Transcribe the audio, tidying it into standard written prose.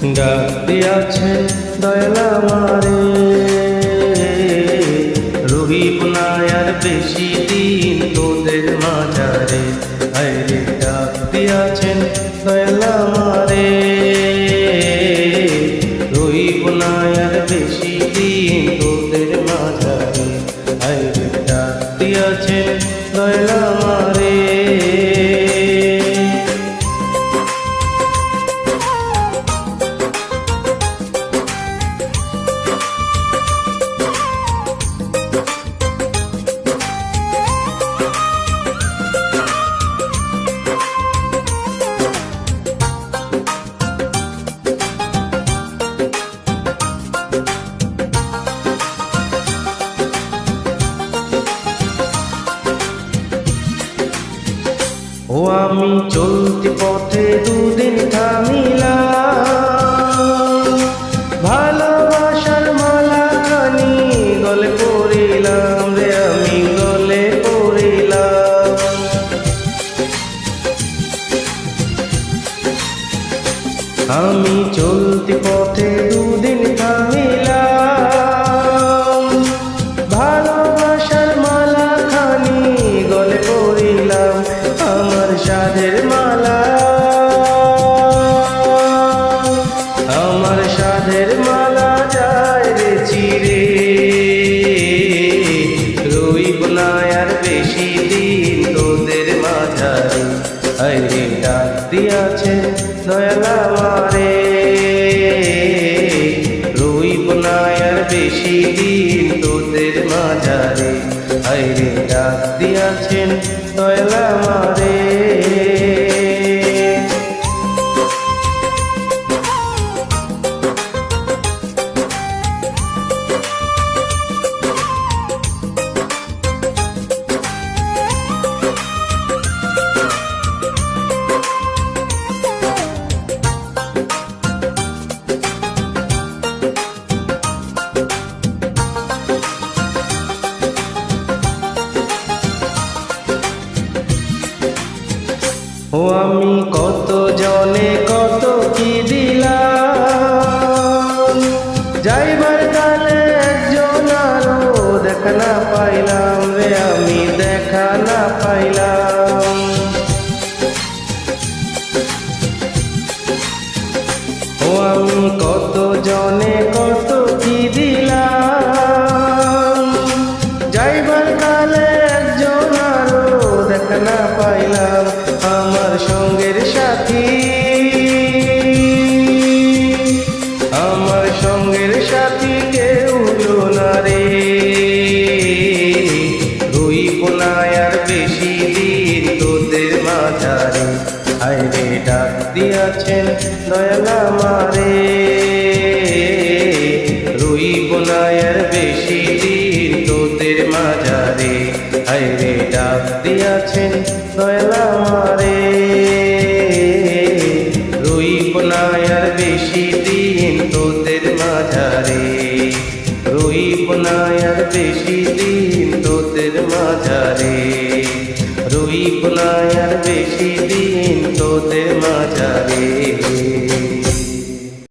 ডাক দিয়াছে দয়াল আমারে, রহিব না আর বেশি দিন তোদের মাঝারে। আইরে ডাক দিয়াছেন দয়াল আমারে, রহিব না আর বেশি দিন তোদের মাঝারে। আইরে ডাক দিয়াছেন দয়াল আমারে। ও আমি চলতি পথে দুদিন থামিলাম, ভালোবাসার মালা খানি গলে পড়িলাম রে, আমি গলে পড়িলাম। আমি চলতি পথে দুদিন থামিলাম, ভালোবাসার মালা খানি গলে পড়িলাম। আমার সাধের মালা, আমার সাধের মালা যায় রে চিরে, রইব না আর বেশি দিন তোদের মাঝারে। আইরে ডাক দিয়াছে দয়াল আমারে, রইব না আর বেশি দিন তোদের মাঝারে। আইরে ডাক দিয়াছেন দয়াল আমারে। ও আমি কত জনে কত কি দিলাম, যাইবার কালে একজন আরো দেখা না পাইলাম রে, আমি দেখা না পাইলাম। ও আমি কত জনে কত কি দিলাম, যাইবার কালে একজন আরো দেখা না পাইলাম। আমার সঙ্গের সাথী, আমার সঙ্গের সাথী কেউ না রে, রইব না আর বেশি দিন তোদের মাঝারে। আইরে ডাক দিয়াছেন দয়াল আমারে, রইব না আর বেশি দিন তোদের মাঝারে। আইরে ডাক দিয়াছেন দয়াল আমারে, রইব না আর বেশি দিন তোদের মাঝারে, রইব না আর বেশি দিন তোদের মাঝারে, রইব না আর বেশি দিন তোদের মাঝারে।